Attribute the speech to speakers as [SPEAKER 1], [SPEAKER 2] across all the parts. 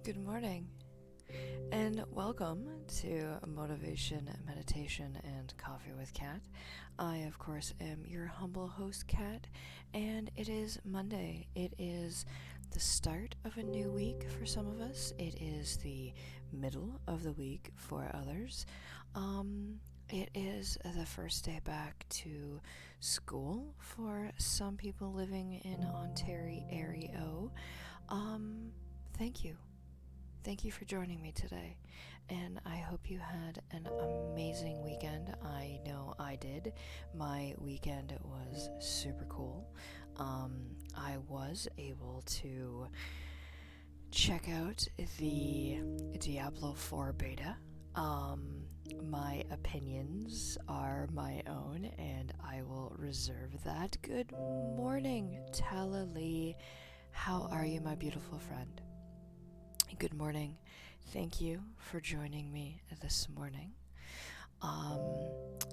[SPEAKER 1] Good morning, and welcome to Motivation, Meditation, and Coffee with Kat. I, of course, am your humble host, Kat, and it is Monday. It is the start of a new week for some of us. It is the middle of the week for others. It is the first day back to school for some people living in Ontario. Thank you. Thank you for joining me today, and I hope you had an amazing weekend. I know I did. My weekend was super cool. I was able to check out the Diablo 4 beta. My opinions are my own, and I will reserve that. Good morning, Talalee. How are you, my beautiful friend? Good morning. Thank you for joining me this morning.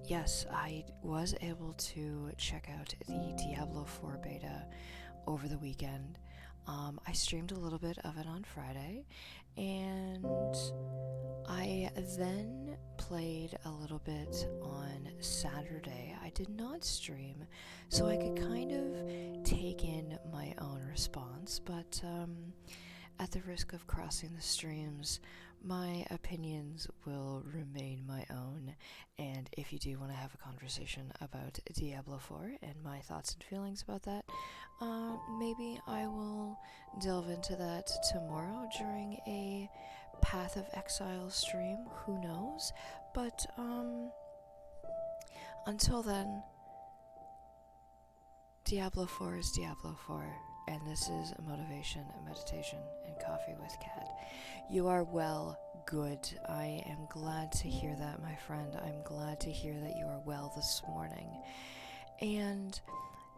[SPEAKER 1] Yes, I was able to check out the Diablo 4 beta over the weekend. I streamed a little bit of it on Friday, and I then played a little bit on Saturday. I did not stream, so I could kind of take in my own response, but at the risk of crossing the streams, my opinions will remain my own, and if you do want to have a conversation about Diablo 4 and my thoughts and feelings about that, maybe I will delve into that tomorrow during a Path of Exile stream, who knows, but until then, Diablo 4 is Diablo 4, and this is Motivation, Meditation, and Coffee with Kat. You are well, good. I am glad to hear that, my friend. I'm glad to hear that you are well this morning. And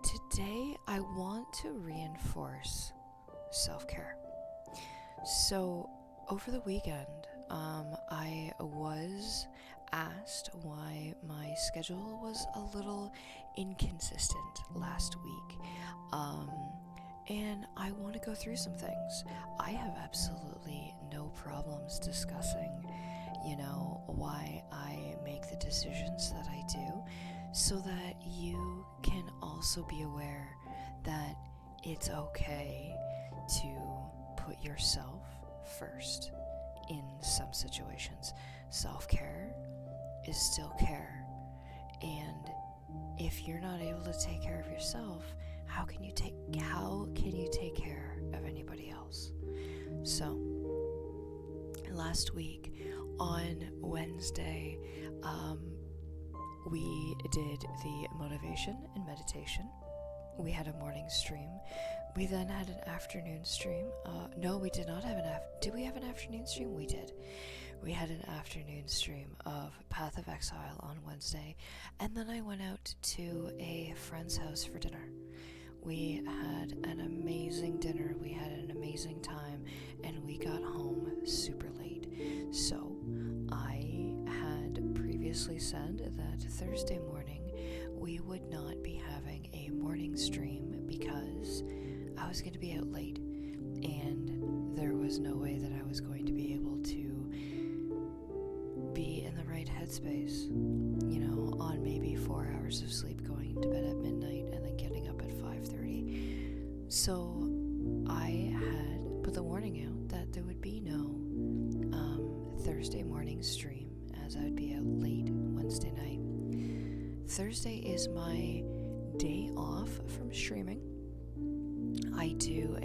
[SPEAKER 1] today I want to reinforce self-care. So, over the weekend, I was asked why my schedule was a little inconsistent last week. And I want to go through some things. I have absolutely no problems discussing, why I make the decisions that I do, so that you can also be aware that it's okay to put yourself first in some situations. Self-care is still care, and if you're not able to take care of yourself, how can you take care of anybody else? So, last week on Wednesday, we did the motivation and meditation. We had a morning stream. We then had an afternoon stream. No, we did not have did we have an afternoon stream? We did. We had an afternoon stream of Path of Exile on Wednesday, and then I went out to a friend's house for dinner. We had an amazing dinner, we had an amazing time, and we got home super late. So, I had previously said that Thursday morning we would not be having a morning stream because I was going to be out late, and there was no way that I was going to be able to be in the right headspace, on maybe 4 hours of sleep, going to bed at midnight, and then getting up at 5:30. So I had put the warning out that there would be no Thursday morning stream, as I would be out late Wednesday night. Thursday is my day off from streaming. I do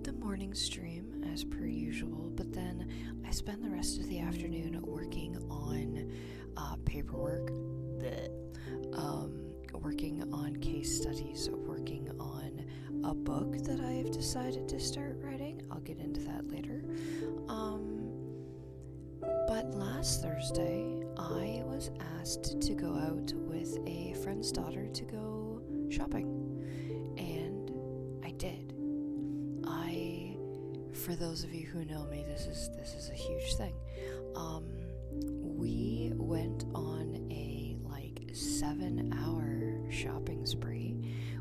[SPEAKER 1] the morning stream as per usual, but then I spend the rest of the afternoon working on paperwork, working on case studies, working on a book that I have decided to start writing. I'll get into that later. But last Thursday, I was asked to go out with a friend's daughter to go shopping, and I did. For those of you who know me, this is a huge thing. We went on a 7-hour shopping spree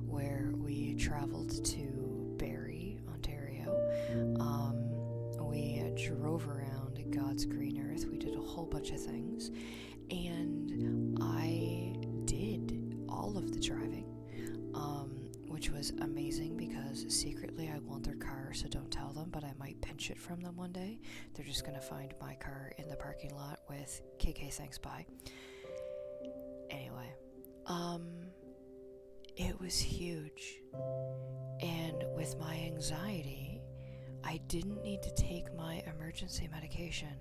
[SPEAKER 1] where we traveled to Barrie, Ontario. We drove around God's green earth. We did a whole bunch of things, and I did all of the driving, which was amazing because secretly I want their car, so don't tell them, but I might pinch it from them one day. They're just going to find my car in the parking lot with KK thanks bye. Anyway, it was huge, and with my anxiety, I didn't need to take my emergency medication,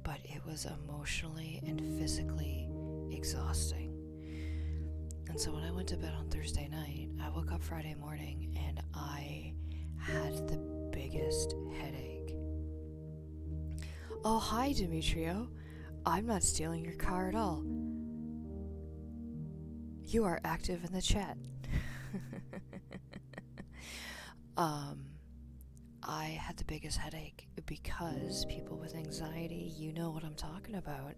[SPEAKER 1] but it was emotionally and physically exhausting. And so when I went to bed on Thursday night, I woke up Friday morning and I had the biggest headache. Oh, hi, Demetrio. I'm not stealing your car at all. You are active in the chat. I had the biggest headache because people with anxiety, you know what I'm talking about.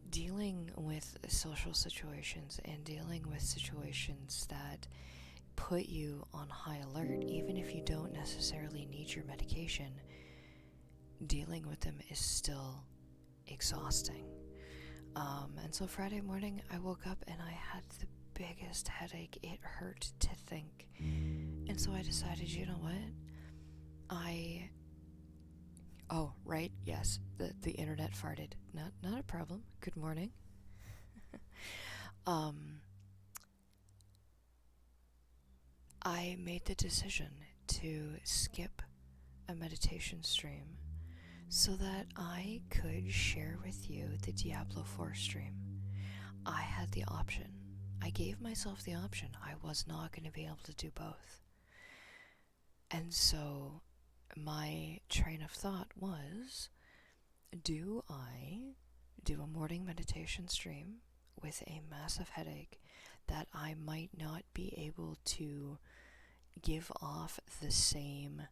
[SPEAKER 1] Dealing with social situations and dealing with situations that put you on high alert, even if you don't necessarily need your medication, dealing with them is still exhausting. And so Friday morning I woke up and I had the biggest headache. It hurt to think. And so I decided, you know what? Oh, right, yes, the internet farted. Not a problem. Good morning. I made the decision to skip a meditation stream so that I could share with you the Diablo 4 stream. I had the option. I gave myself the option. I was not going to be able to do both. And so my train of thought was, do I do a morning meditation stream with a massive headache that I might not be able to give off the same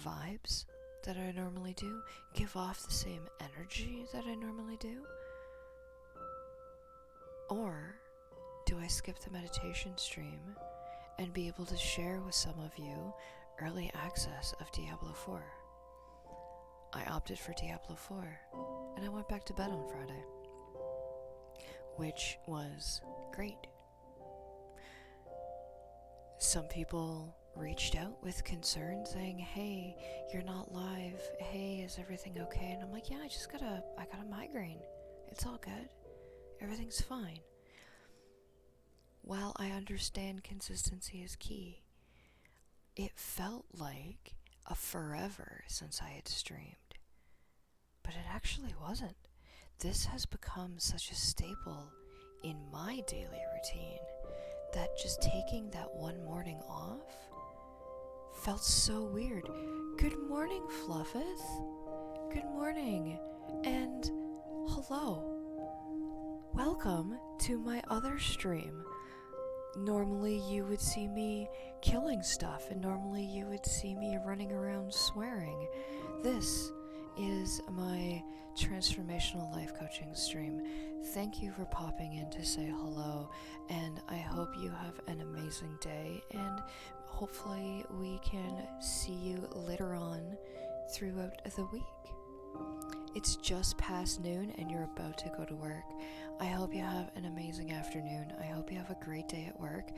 [SPEAKER 1] vibes that I normally do, give off the same energy that I normally do? Or do I skip the meditation stream and be able to share with some of you early access of Diablo 4? I opted for Diablo 4, and I went back to bed on Friday, which was great. Some people reached out with concern saying, hey, you're not live. Hey, is everything okay? And I'm like, yeah, I got a migraine. It's all good. Everything's fine. While I understand consistency is key, it felt like a forever since I had streamed. But it actually wasn't. This has become such a staple in my daily routine that just taking that one morning off felt so weird. Good morning, Fluffeth. Good morning. And hello. Welcome to my other stream. Normally you would see me killing stuff, and normally you would see me running around swearing. This is my transformational life coaching stream. Thank you for popping in to say hello, and I hope you have an amazing day, and hopefully we can see you later on throughout the week. It's just past noon and you're about to go to work. I hope you have an amazing afternoon. I hope you have a great day at work.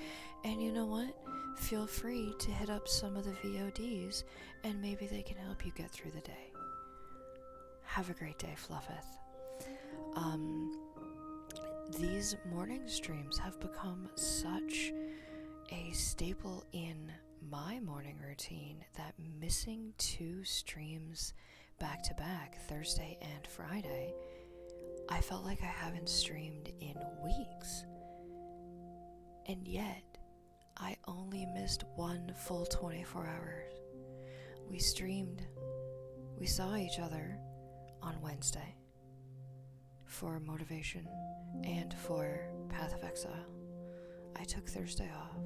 [SPEAKER 1] And you know what? Feel free to hit up some of the VODs and maybe they can help you get through the day. Have a great day, Fluffeth. These morning streams have become such a staple in my morning routine that missing 2 streams back to back, Thursday and Friday, I felt like I haven't streamed in weeks. And yet, I only missed 1 full 24 hours. We streamed, we saw each other on Wednesday for motivation and for Path of Exile. I took Thursday off.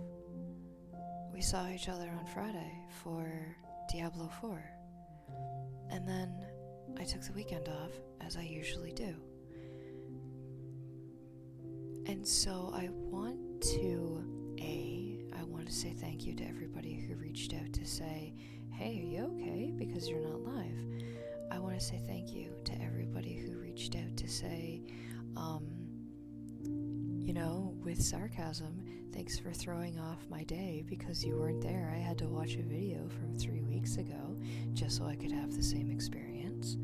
[SPEAKER 1] We saw each other on Friday for Diablo 4. And then I took the weekend off, as I usually do. And so I want to want to say thank you to everybody who reached out to say, hey, are you okay? Because you're not live. I want to say thank you to everybody who reached out to say, with sarcasm, thanks for throwing off my day because you weren't there. I had to watch a video from 3 weeks ago just so I could have the same experience.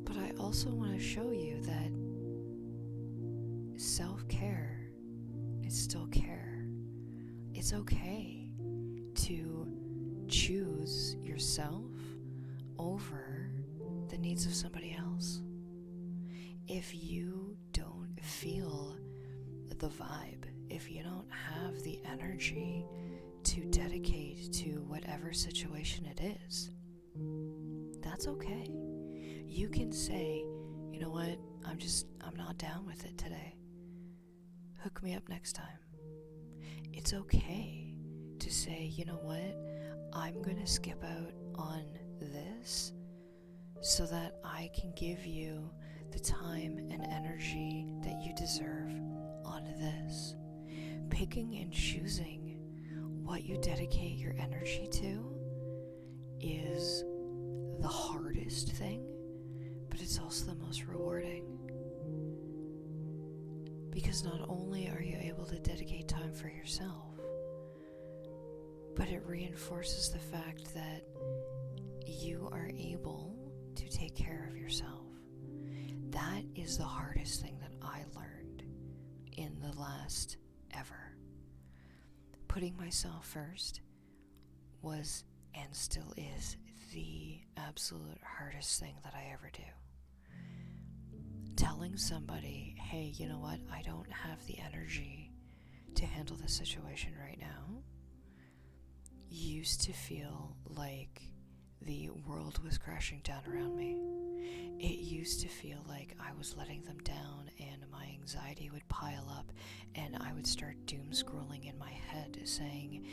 [SPEAKER 1] But I also want to show you that self-care is still care. It's okay to choose yourself over the needs of somebody else. If you don't feel the vibe, if you don't have the energy to dedicate to whatever situation it is, that's okay. You can say, you know what, I'm not down with it today. Hook me up next time. It's okay to say, you know what, I'm gonna skip out on this so that I can give you the time and energy that you deserve on this. Picking and choosing what you dedicate your energy to is the hardest thing, but it's also the most rewarding. Because not only are you able to dedicate time for yourself, but it reinforces the fact that you are able to take care of yourself. That is the hardest thing that I learned in the last ever. Putting myself first was and still is the absolute hardest thing that I ever do. Telling somebody, hey, you know what, I don't have the energy to handle this situation right now, used to feel like the world was crashing down around me. It used to feel like I was letting them down and my anxiety would pile up and I would start doom scrolling in my head saying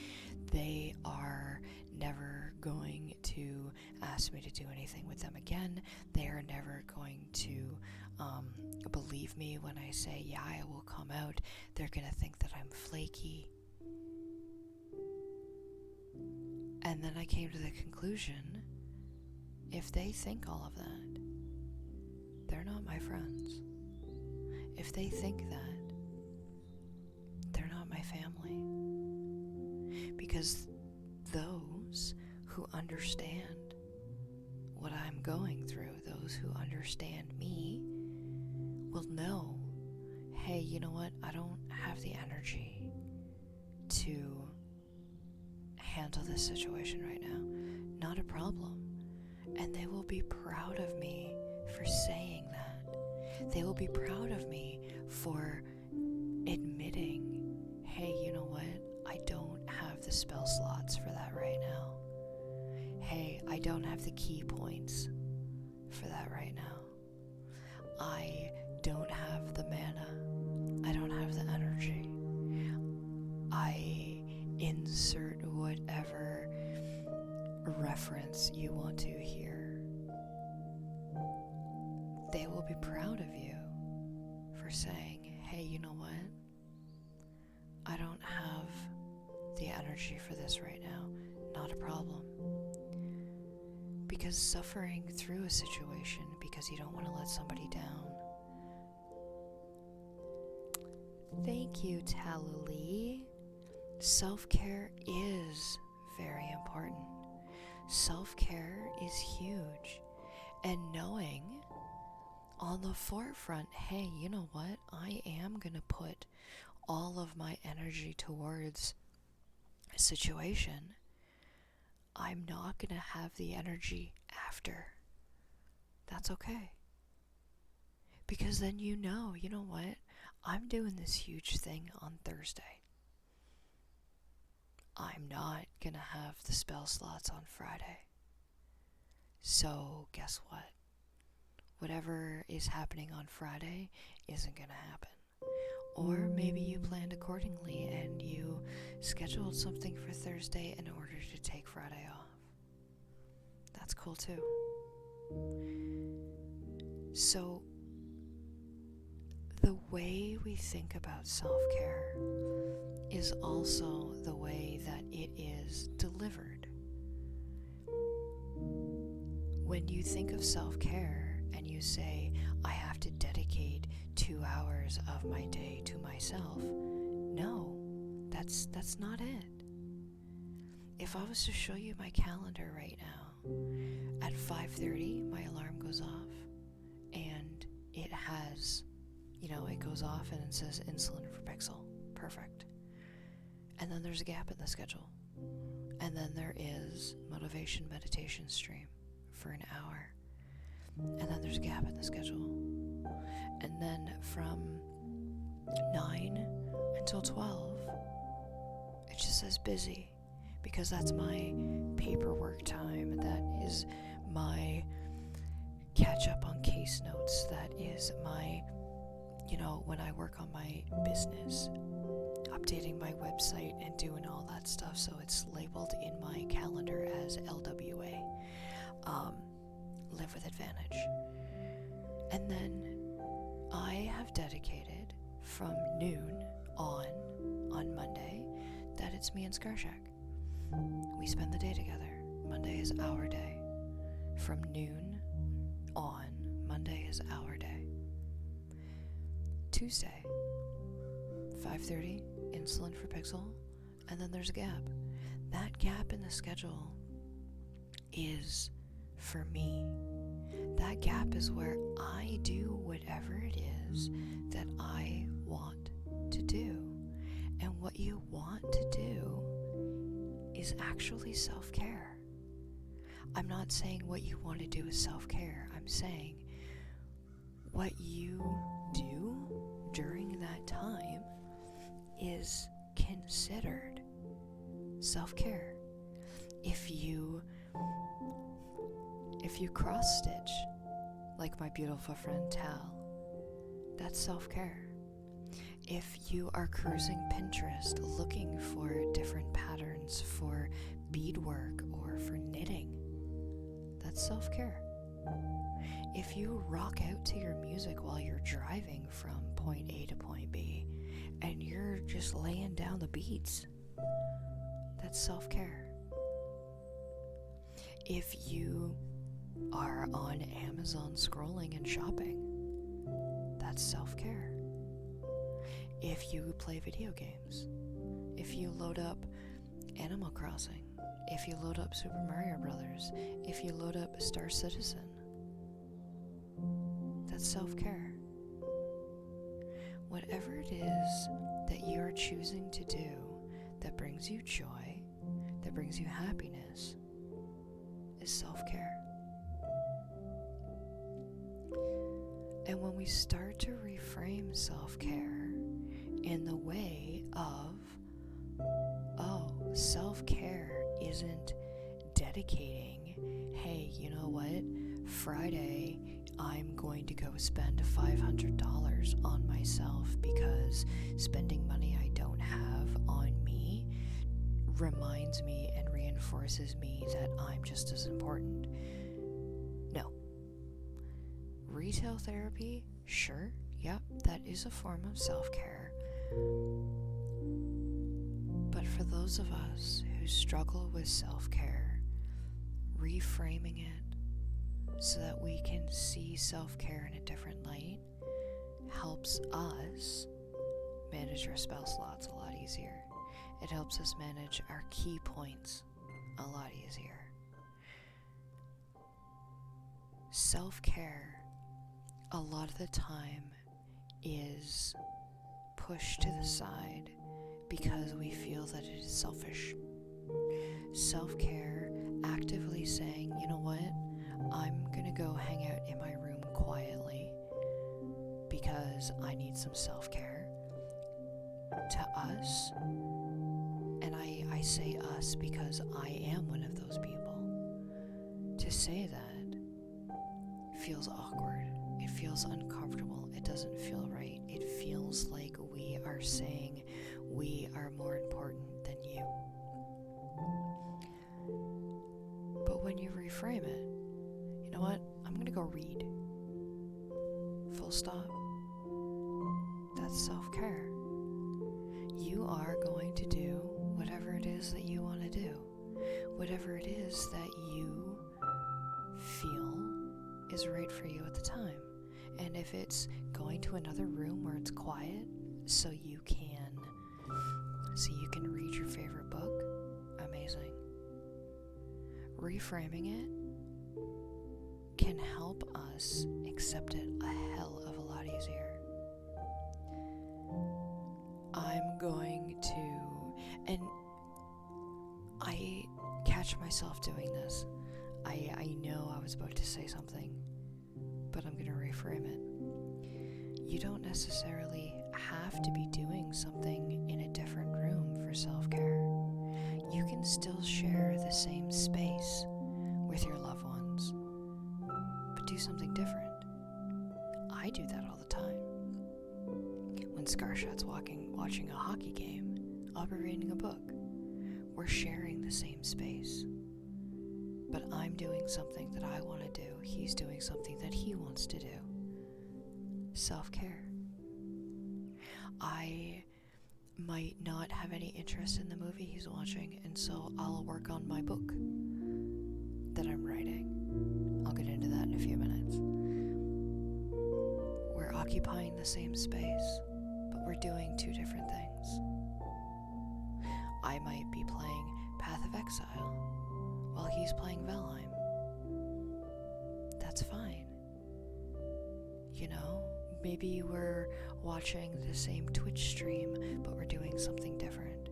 [SPEAKER 1] they are never going to ask me to do anything with them again. They are never going to believe me when I say, yeah, I will come out. They're going to think that I'm flaky. And then I came to the conclusion, if they think all of that, they're not my friends. If they think that, they're not my family. Because those who understand what I'm going through, those who understand me, will know, hey, you know what, I don't have the energy to handle this situation right now. Not a problem. And they will be proud of me for saying that. They will be proud of me for admitting, hey, you know what, I don't have the spell slots for that right now. Hey, I don't have the key points for that right now. I don't have the mana. I don't have the energy. I insert whatever reference you want to hear. They will be proud of you for saying, hey, you know what? I don't have the energy for this right now. Not a problem. Because suffering through a situation because you don't want to let somebody down. Thank you, Talalee. Self-care is very important. Self-care is huge. And knowing on the forefront, hey, you know what? I am going to put all of my energy towards a situation. I'm not going to have the energy after. That's okay. Because then you know what? I'm doing this huge thing on Thursday. I'm not going to have the spell slots on Friday. So guess what? Whatever is happening on Friday isn't going to happen. Or maybe you planned accordingly and you scheduled something for Thursday in order to take Friday off. That's cool too. So the way we think about self-care is also the way that it is delivered. When you think of self-care and you say, I have to dedicate 2 hours of my day to myself, no, that's not it. If I was to show you my calendar right now, at 5:30 my alarm goes off, and it has, it goes off and it says insulin for Pixel. Perfect. And then there's a gap in the schedule. And then there is motivation meditation stream for an hour. And then there's a gap in the schedule. And then from 9 until 12, it just says busy, because that's my paperwork time. That is my catch up on case notes. That is my, when I work on my business, updating my website and doing all that stuff. So it's labeled in my calendar as LWA, Live with Advantage. And then I have dedicated from noon on Monday that it's me and Skarshack. We spend the day together. Monday is our day. From noon on, Monday is our day. Tuesday, 5:30, insulin for Pixel, and then there's a gap. That gap in the schedule is for me. That gap is where I do whatever it is that I want to do. And what you want to do is actually self-care. I'm not saying what you want to do is self-care. I'm saying what you do during that time is considered self-care. If you cross stitch like my beautiful friend Tal, that's self-care. If you are cruising Pinterest looking for different patterns for beadwork or for knitting, that's self-care. If you rock out to your music while you're driving from point A to point B and you're just laying down the beats, that's self-care. If you are on Amazon scrolling and shopping, that's self-care. If you play video games, if you load up Animal Crossing, if you load up Super Mario Brothers, if you load up Star Citizen, that's self-care. Whatever it is that you're choosing to do that brings you joy, that brings you happiness, is self-care. And when we start to reframe self-care in the way of, self-care isn't dedicating, hey, you know what, Friday I'm going to go spend $500 on myself because spending money I don't have on me reminds me and reinforces me that I'm just as important. No. Retail therapy, sure, yep, that is a form of self-care. But for those of us who struggle with self-care, reframing it so that we can see self-care in a different light helps us manage our spell slots a lot easier. It helps us manage our key points a lot easier. Self-care, a lot of the time, is pushed to the side because we feel that it is selfish. Self-care, actively saying, you know what, I'm gonna go hang out in my room quietly because I need some self-care. To us, and I say us because I am one of those people, to say that feels awkward. It feels uncomfortable. It doesn't feel right. It feels like we are saying we are more important than you. But when you reframe it, you know what? I'm gonna go read. Full stop. That's self-care. You are going to do whatever it is that you want to do. Whatever it is that you feel is right for you at the time. And if it's going to another room where it's quiet so you can read your favorite book, amazing. Reframing it can help us accept it a hell of a lot easier. I'm going to, and I catch myself doing this. I know I was about to say something, but I'm going to reframe it. You don't necessarily have to be doing something in a different room for self-care. You can still share the same space with your loved ones, but do something different. I do that all the time. When Scarshot's watching a hockey game, I'll be reading a book. We're sharing the same space, but I'm doing something that I want to do. He's doing something that he wants to do. Self-care. I might not have any interest in the movie he's watching, and so I'll work on my book that I'm writing. I'll get into that in a few minutes. We're occupying the same space, but we're doing two different things. I might be playing Path of Exile while he's playing Valheim. That's fine. You know, maybe we're watching the same Twitch stream, but we're doing something different.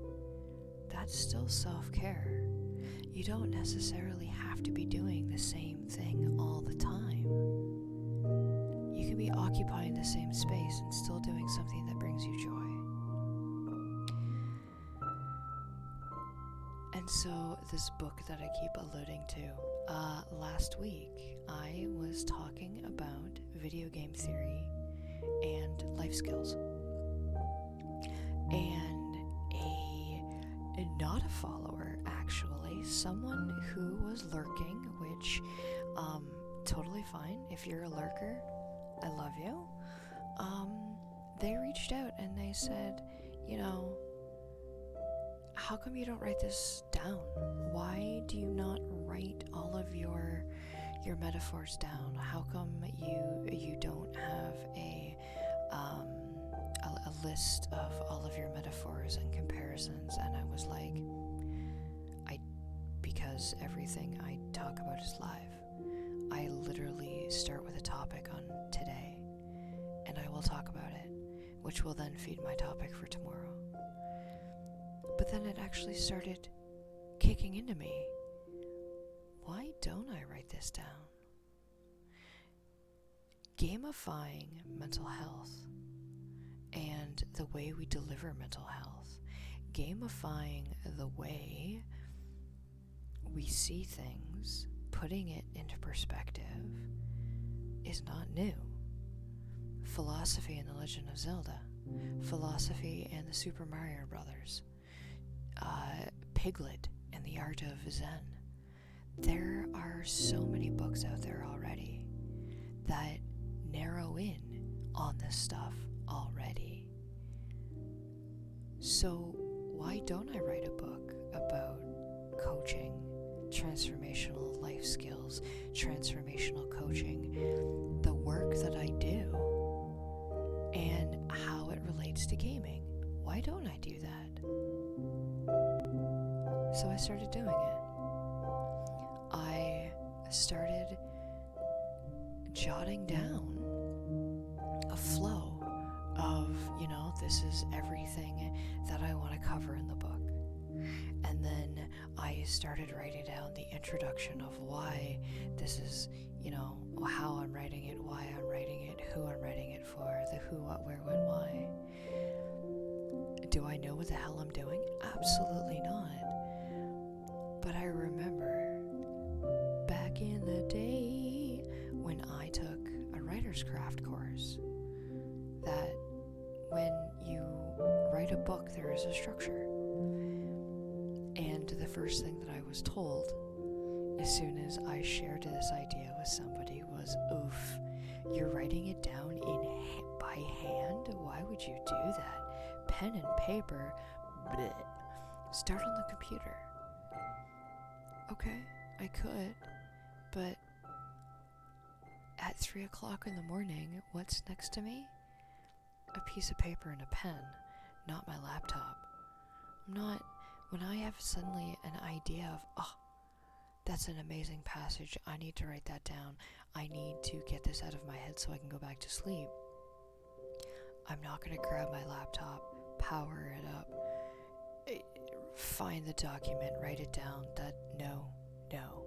[SPEAKER 1] That's still self-care. You don't necessarily have to be doing the same thing all the time. You can be occupying the same space and still doing something that brings you joy. And so this book that I keep alluding to, last week I was talking about video game theory and life skills. And not a follower, actually, someone who was lurking, which, totally fine. If you're a lurker, I love you. They reached out and they said, you know, how come you don't write this down? Why do you not write all of your metaphors down? How come you don't have a list of all of your metaphors and comparisons? And I was like, because everything I talk about is live. I literally start with a topic on today, and I will talk about it, which will then feed my topic for tomorrow. But then it actually started kicking into me. Why don't I write this down? Gamifying mental health and the way we deliver mental health, gamifying the way we see things, putting it into perspective, is not new. Philosophy in The Legend of Zelda, philosophy in the Super Mario Brothers, Piglet and the Art of Zen. There are so many books out there already that narrow in on this stuff already. So why don't I write a book about coaching, transformational life skills, transformational coaching, the work that I do, and how it relates to gaming? Why don't I do that? So I started doing it. I started jotting down a flow of, this is everything that I want to cover in the book. And then I started writing down the introduction of why this is, how I'm writing it, why I'm writing it, who I'm writing it for, the who, what, where, when, why. Do I know what the hell I'm doing? Absolutely not. But I remember back in the day when I took a writer's craft course, that when you write a book, there is a structure. And the first thing that I was told as soon as I shared this idea with somebody was, oof, you're writing it down by hand? Why would you do that? Pen and paper? Bleh. Start on the computer. Okay, I could, but at 3 o'clock in the morning, what's next to me? A piece of paper and a pen, not my laptop. When I have suddenly an idea of, oh, that's an amazing passage, I need to write that down, I need to get this out of my head so I can go back to sleep, I'm not going to grab my laptop, power it up, find the document, write it down. No.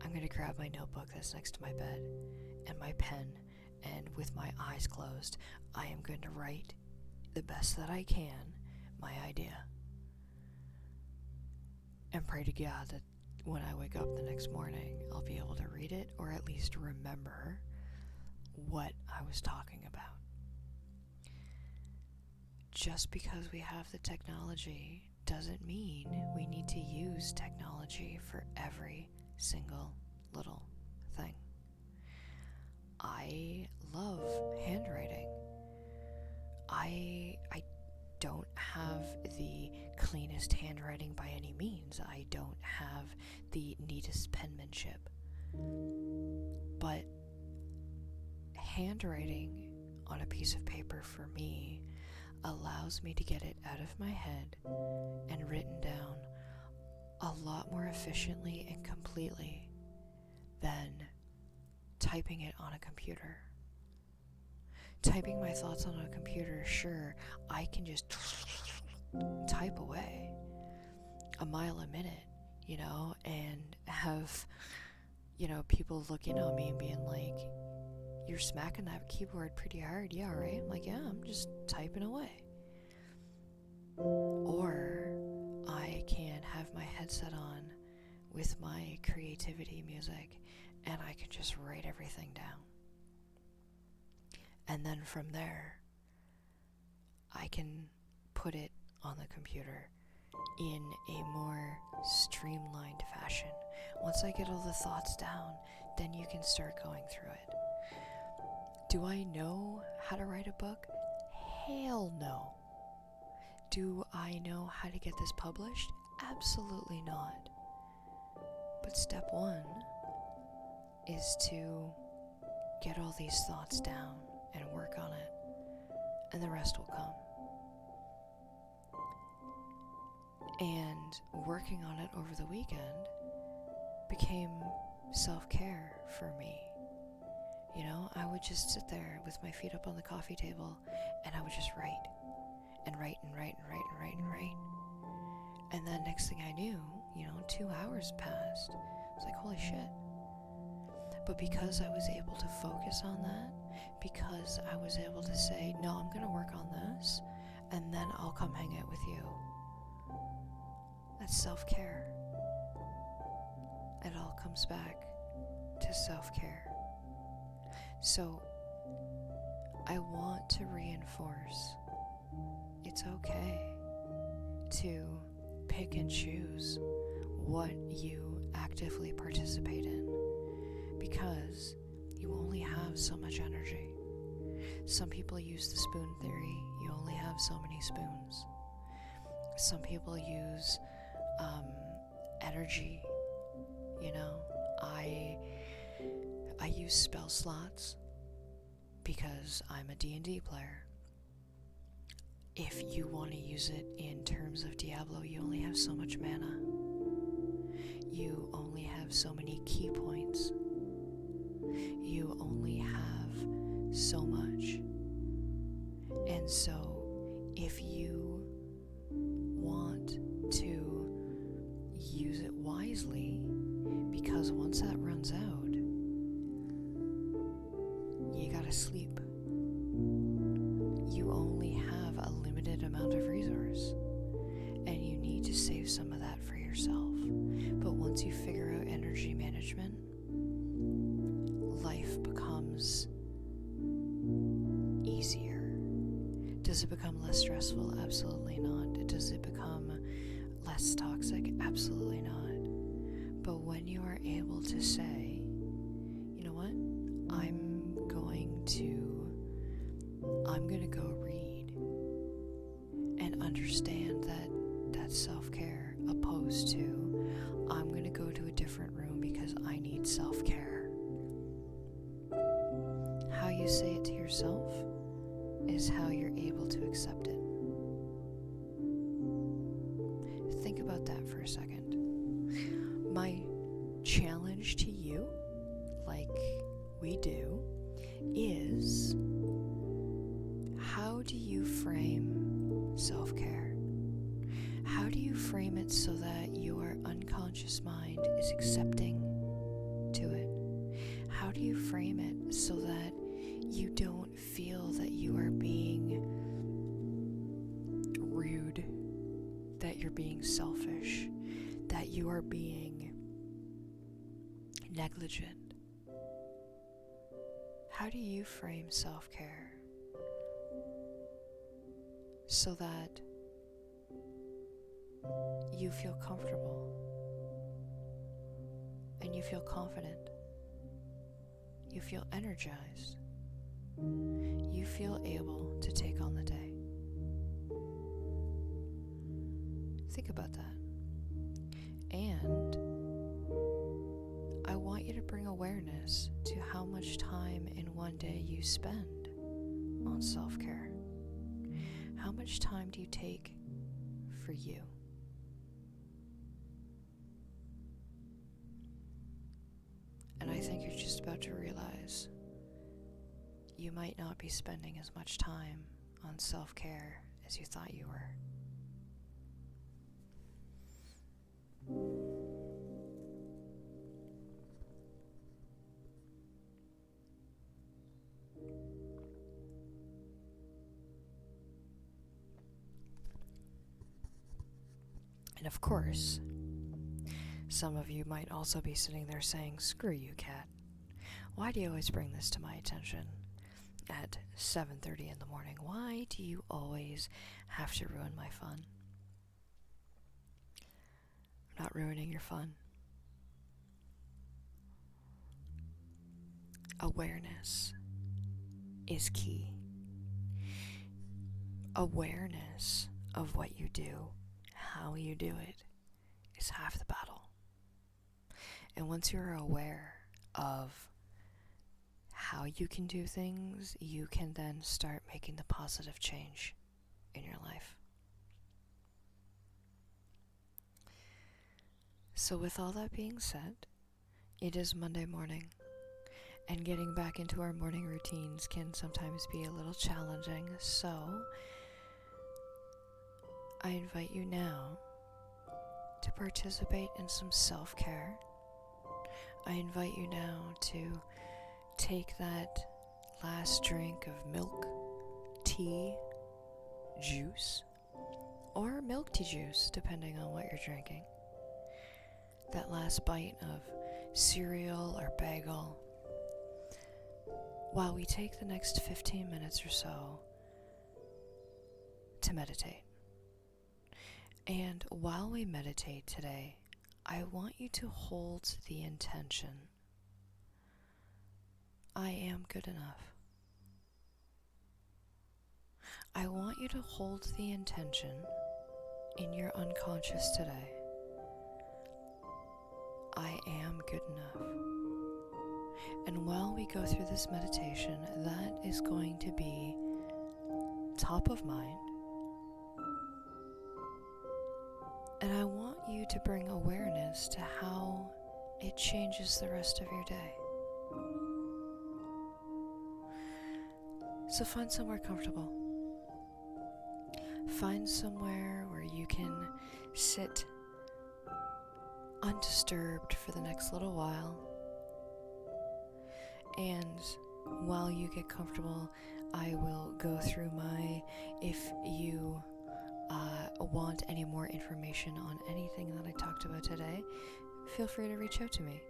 [SPEAKER 1] I'm going to grab my notebook that's next to my bed and my pen, and with my eyes closed, I am going to write the best that I can my idea. And pray to God that when I wake up the next morning, I'll be able to read it or at least remember what I was talking about. Just because we have the technology doesn't mean we need to use technology for every single little thing. I love handwriting. I don't have the cleanest handwriting by any means. I don't have the neatest penmanship. But handwriting on a piece of paper for me allows me to get it out of my head and written down a lot more efficiently and completely than typing it on a computer. Typing my thoughts on a computer, sure, I can just type away a mile a minute, and have, people looking at me and being like, you're smacking that keyboard pretty hard, yeah, right? I'm like, yeah, I'm just typing away. Or I can have my headset on with my creativity music and I can just write everything down. And then from there, I can put it on the computer in a more streamlined fashion. Once I get all the thoughts down, then you can start going through it. Do I know how to write a book? Hell no. Do I know how to get this published? Absolutely not. But step one is to get all these thoughts down and work on it, and the rest will come. And working on it over the weekend became self-care for me. I would just sit there with my feet up on the coffee table and I would just write and write and write and write and write and write. And then next thing I knew, 2 hours passed. It's like, holy shit. But because I was able to focus on that, because I was able to say, no, I'm going to work on this, and then I'll come hang out with you. That's self-care. It all comes back to self-care. So, I want to reinforce it's okay to pick and choose what you actively participate in, because you only have so much energy. Some people use the spoon theory. You only have so many spoons. Some people use energy. I use spell slots because I'm a D&D player. If you want to use it in terms of Diablo, you only have so much mana. You only have so many key points. You only have so much. And so, if you want to use it wisely, because once that runs out, you gotta sleep. You only have a limited amount of resource, and you need to save some of that for yourself. But once you figure out energy management, life becomes easier. Does it become less stressful? Absolutely not. Does it become less toxic? Absolutely not. But when you are able to say, you know what, I'm going to go read understand that that's self-care, opposed to I'm going to go to a different room because I need self-care. How you say it to yourself is how you're able to accept it. Think about that for a second. My challenge to you, like we do, is how do you frame self-care? How do you frame it so that your unconscious mind is accepting to it? How do you frame it so that you don't feel that you are being rude, that you're being selfish, that you are being negligent? How do you frame self-care so that you feel comfortable and you feel confident, you feel energized, you feel able to take on the day? Think about that. And I want you to bring awareness to how much time in one day you spend on self-care. How much time do you take for you? And I think you're just about to realize you might not be spending as much time on self-care as you thought you were. And of course, some of you might also be sitting there saying, "Screw you, Kat. Why do you always bring this to my attention at 7:30 in the morning? Why do you always have to ruin my fun?" I'm not ruining your fun. Awareness is key. Awareness of what you do, how you do it, is half the battle. And once you're aware of how you can do things, you can then start making the positive change in your life. So with all that being said, it is Monday morning, and getting back into our morning routines can sometimes be a little challenging, so I invite you now to participate in some self-care. I invite you now to take that last drink of milk, tea, juice, or milk tea juice, depending on what you're drinking. That last bite of cereal or bagel, while we take the next 15 minutes or so to meditate. And while we meditate today, I want you to hold the intention, I am good enough. I want you to hold the intention in your unconscious today, I am good enough. And while we go through this meditation, that is going to be top of mind. And I want you to bring awareness to how it changes the rest of your day. So find somewhere comfortable. Find somewhere where you can sit undisturbed for the next little while. And while you get comfortable, I will go through if you want any more information on anything that I talked about today, feel free to reach out to me.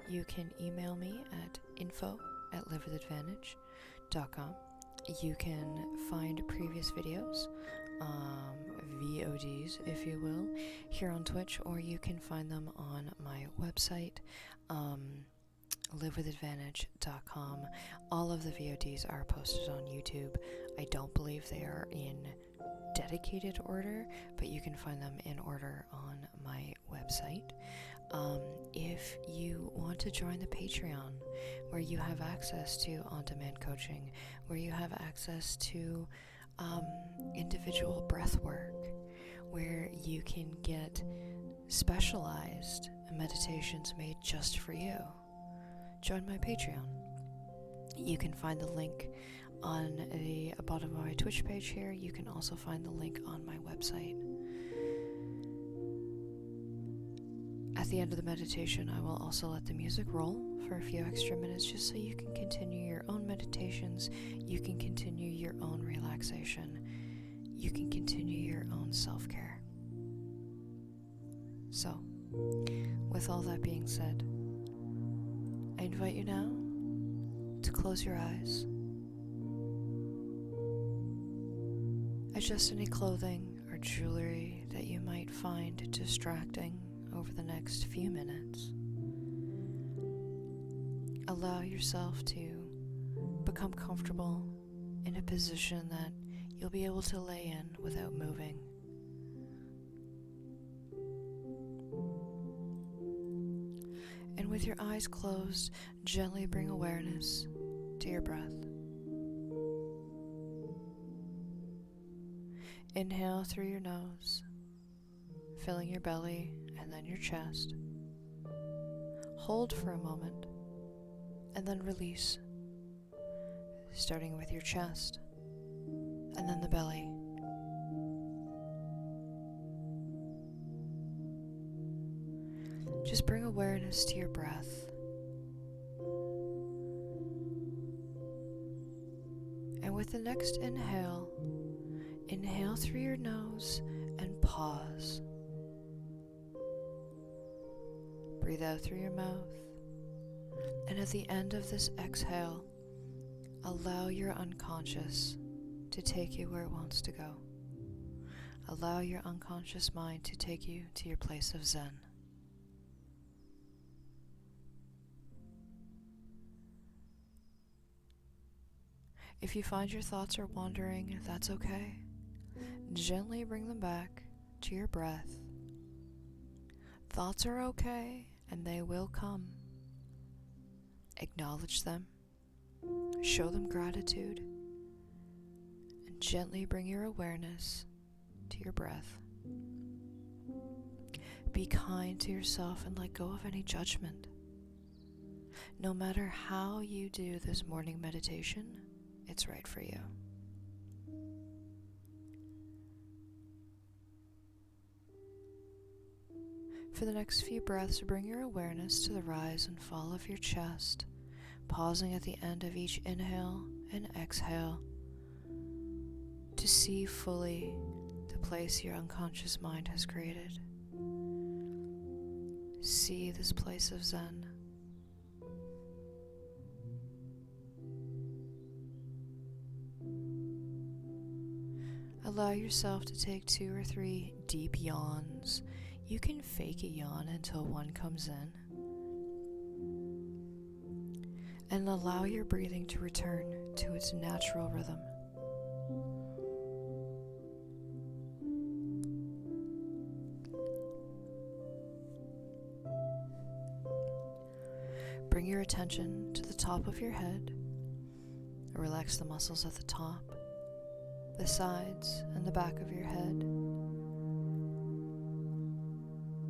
[SPEAKER 1] You can email me at info@livewithadvantage.com. You can find previous videos, VODs if you will, here on Twitch, or you can find them on my website, livewithadvantage.com. All of the VODs are posted on YouTube. I don't believe they are in dedicated order, but you can find them in order on my website. If you want to join the Patreon, where you have access to on-demand coaching, where you have access to individual breath work, where you can get specialized meditations made just for you, join my Patreon. You can find the link on the bottom of my Twitch page here. You can also find the link on my website. At the end of the meditation, I will also let the music roll for a few extra minutes just so you can continue your own meditations, you can continue your own relaxation, you can continue your own self-care. So, with all that being said, I invite you now to close your eyes. Adjust any clothing or jewelry that you might find distracting over the next few minutes. Allow yourself to become comfortable in a position that you'll be able to lay in without moving. And with your eyes closed, gently bring awareness to your breath. Inhale through your nose, filling your belly and then your chest. Hold for a moment and then release, starting with your chest and then the belly. Just bring awareness to your breath. And with the next inhale, inhale through your nose and pause. Breathe out through your mouth. And at the end of this exhale, allow your unconscious to take you where it wants to go. Allow your unconscious mind to take you to your place of Zen. If you find your thoughts are wandering, that's okay. Gently bring them back to your breath. Thoughts are okay, and they will come. Acknowledge them, show them gratitude, and gently bring your awareness to your breath. Be kind to yourself and let go of any judgment. No matter how you do this morning meditation, it's right for you. For the next few breaths, bring your awareness to the rise and fall of your chest, pausing at the end of each inhale and exhale to see fully the place your unconscious mind has created. See this place of Zen. Allow yourself to take 2 or 3 deep yawns. You can fake a yawn until one comes in. And allow your breathing to return to its natural rhythm. Bring your attention to the top of your head. Relax the muscles at the top, the sides, and the back of your head.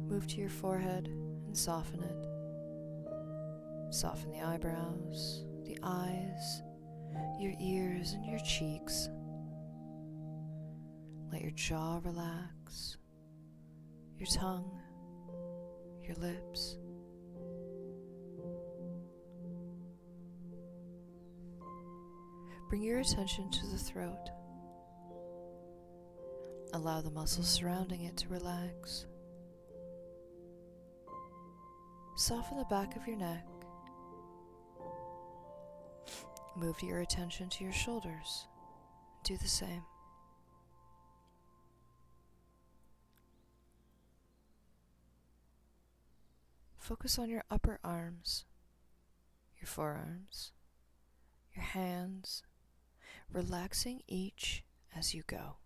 [SPEAKER 1] Move to your forehead and soften it. Soften the eyebrows, the eyes, your ears, and your cheeks. Let your jaw relax, your tongue, your lips. Bring your attention to the throat. Allow the muscles surrounding it to relax. Soften the back of your neck. Move your attention to your shoulders. Do the same. Focus on your upper arms, your forearms, your hands, relaxing each as you go.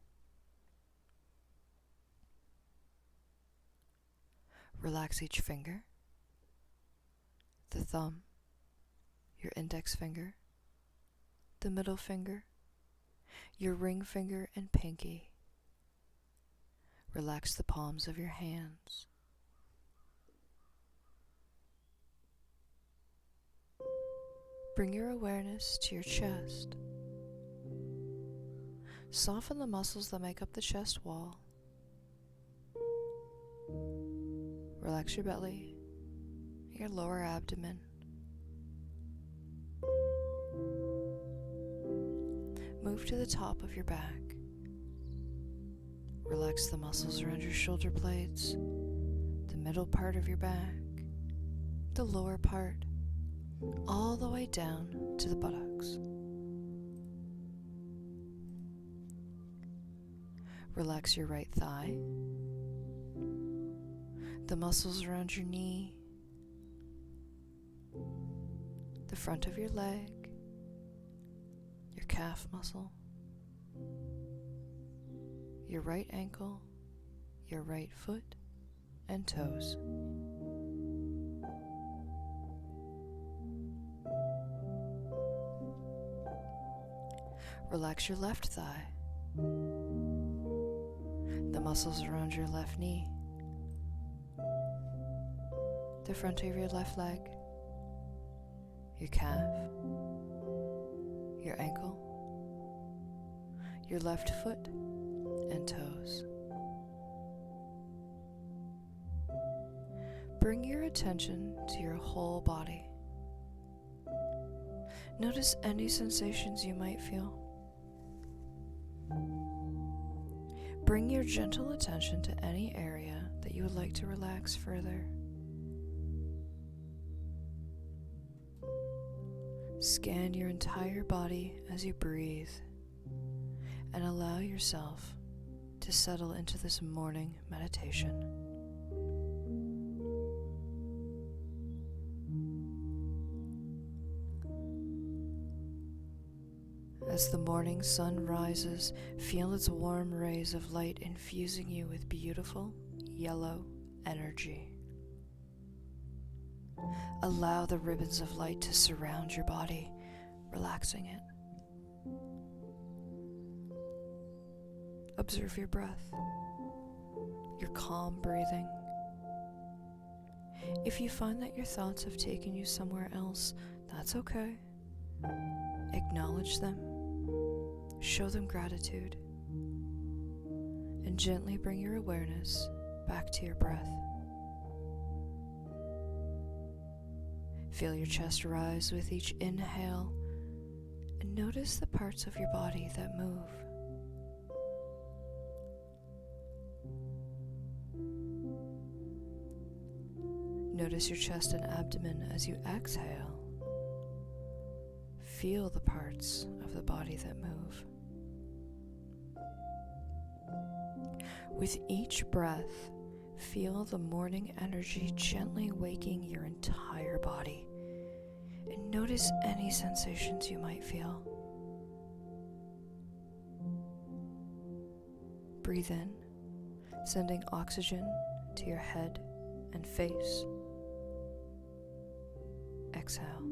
[SPEAKER 1] Relax each finger, the thumb, your index finger, the middle finger, your ring finger and pinky. Relax the palms of your hands. Bring your awareness to your chest. Soften the muscles that make up the chest wall. Relax your belly, your lower abdomen. Move to the top of your back. Relax the muscles around your shoulder blades, the middle part of your back, the lower part, all the way down to the buttocks. Relax your right thigh, the muscles around your knee, the front of your leg, your calf muscle, your right ankle, your right foot, and toes. Relax your left thigh, the muscles around your left knee, the front of your left leg, your calf, your ankle, your left foot, and toes. Bring your attention to your whole body. Notice any sensations you might feel. Bring your gentle attention to any area that you would like to relax further. Scan your entire body as you breathe and allow yourself to settle into this morning meditation. As the morning sun rises, feel its warm rays of light infusing you with beautiful yellow energy. Allow the ribbons of light to surround your body, relaxing it. Observe your breath, your calm breathing. If you find that your thoughts have taken you somewhere else, that's okay. Acknowledge them, show them gratitude, and gently bring your awareness back to your breath. Feel your chest rise with each inhale, and notice the parts of your body that move. Notice your chest and abdomen as you exhale. Feel the parts of the body that move. With each breath, feel the morning energy gently waking your entire body, and notice any sensations you might feel. Breathe in, sending oxygen to your head and face. Exhale.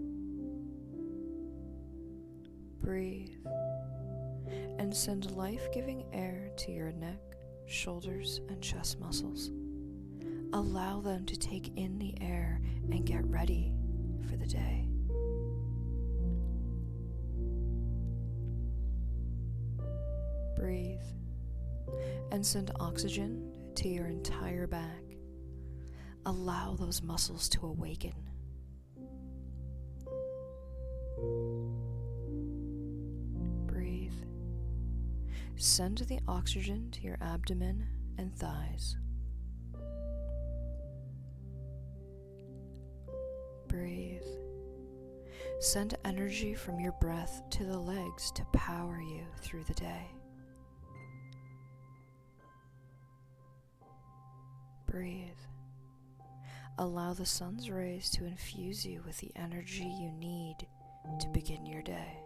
[SPEAKER 1] Breathe and send life-giving air to your neck, shoulders, and chest muscles. Allow them to take in the air and get ready for the day. Breathe and send oxygen to your entire back. Allow those muscles to awaken. Breathe. Send the oxygen to your abdomen and thighs. Breathe. Send energy from your breath to the legs to power you through the day. Breathe. Allow the sun's rays to infuse you with the energy you need to begin your day.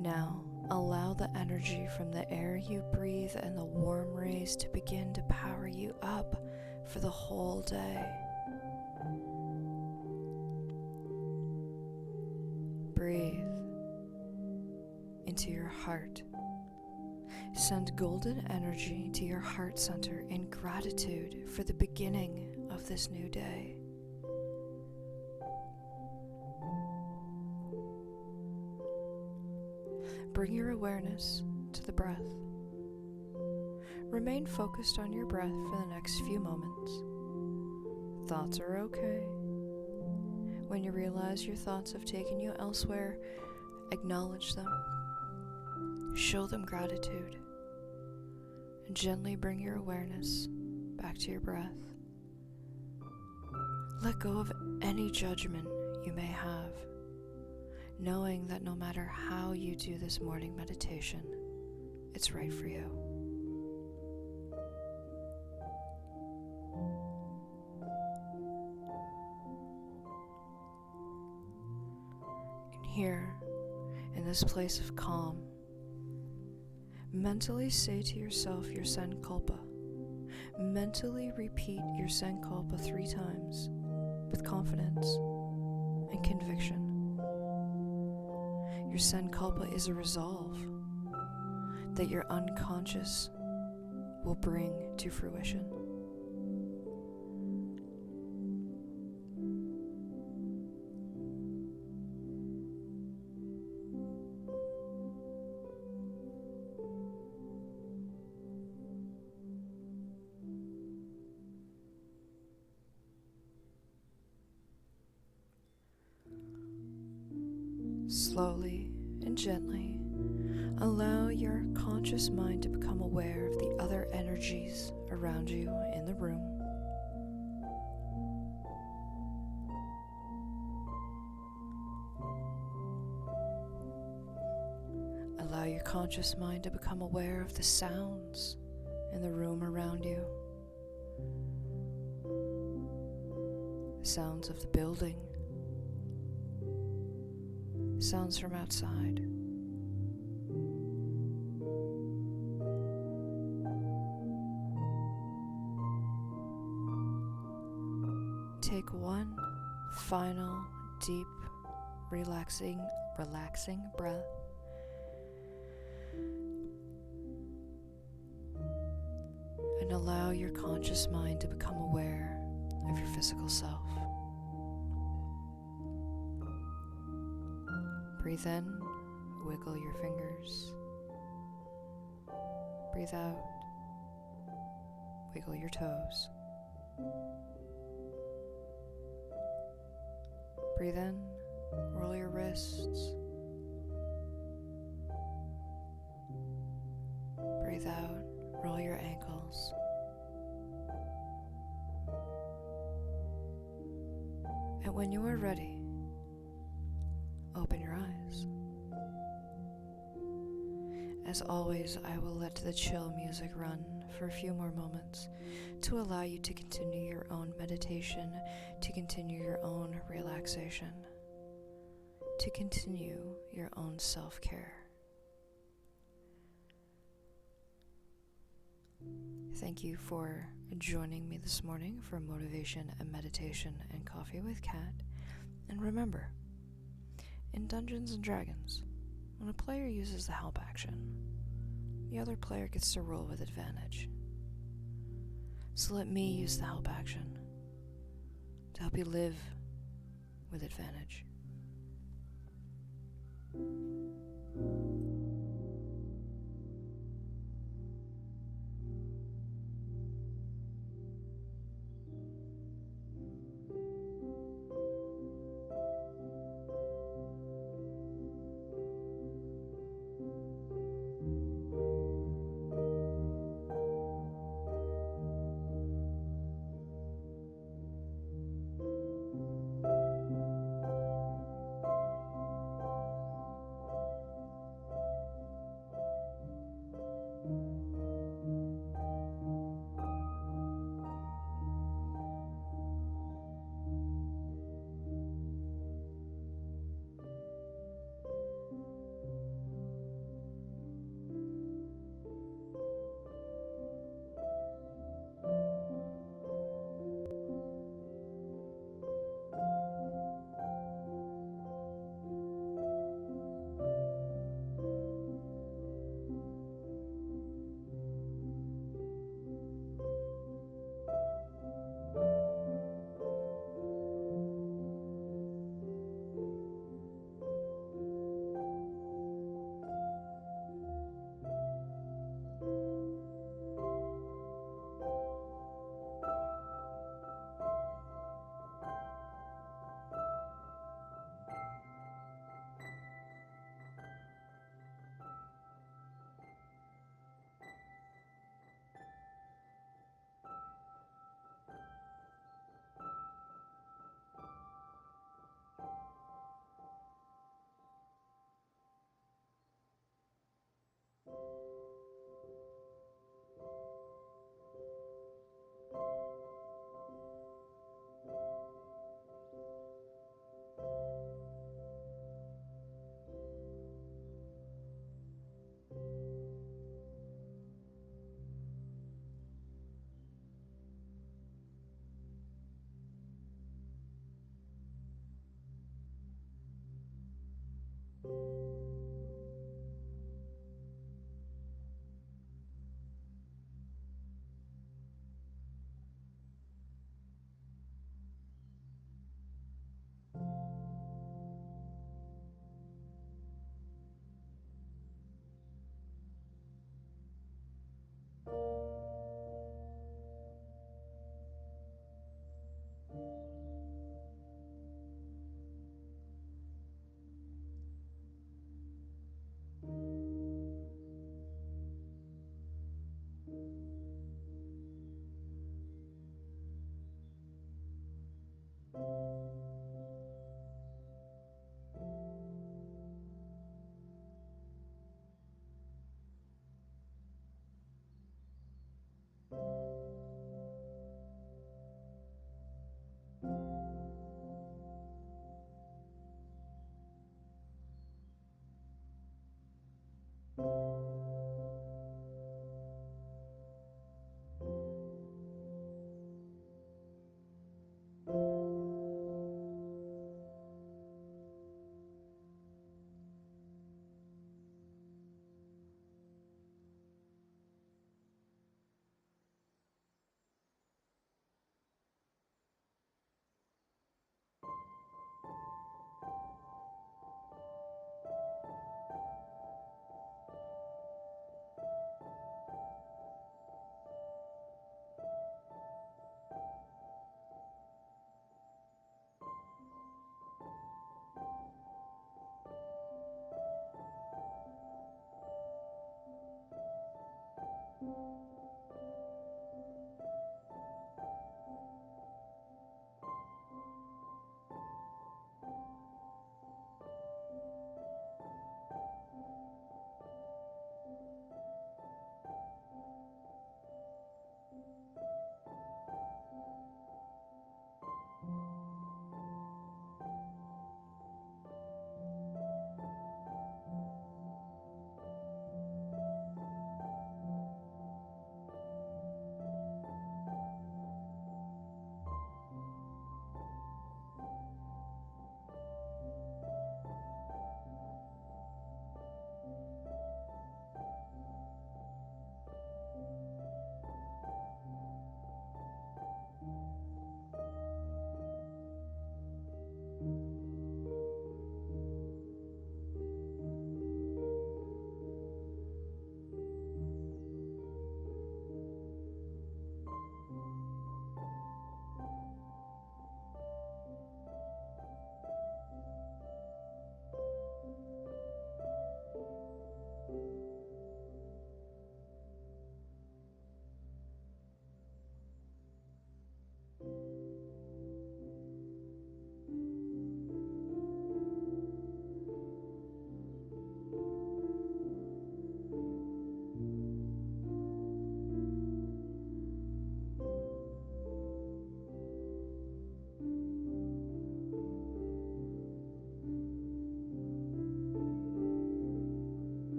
[SPEAKER 1] Now, Allow the energy from the air you breathe and the warm rays to begin to power you up for the whole day. Breathe into your heart. Send golden energy to your heart center in gratitude for the beginning of this new day. Bring your awareness to the breath. Remain focused on your breath for the next few moments. Thoughts are okay. When you realize your thoughts have taken you elsewhere, acknowledge them. Show them gratitude. And gently bring your awareness back to your breath. Let go of any judgment you may have, knowing that no matter how you do this morning meditation, it's right for you. And here, in this place of calm, mentally say to yourself your Sankalpa. Mentally repeat your Sankalpa 3 times with confidence and conviction. Your Sankalpa is a resolve that your unconscious will bring to fruition. Slowly and gently, allow your conscious mind to become aware of the other energies around you in the room. Allow your conscious mind to become aware of the sounds in the room around you. The sounds of the building. Sounds from outside. Take one final deep, relaxing breath. And allow your conscious mind to become aware of your physical self. Breathe in, wiggle your fingers. Breathe out, wiggle your toes. Breathe in, roll your wrists. Breathe out, roll your ankles. And when you are ready, open your eyes. As always, I will let the chill music run for a few more moments to allow you to continue your own meditation, to continue your own relaxation, to continue your own self-care. Thank you for joining me this morning for Motivation and Meditation and Coffee with Kat. And remember, in Dungeons and Dragons, when a player uses the help action, the other player gets to roll with advantage. So let me use the help action to help you live with advantage.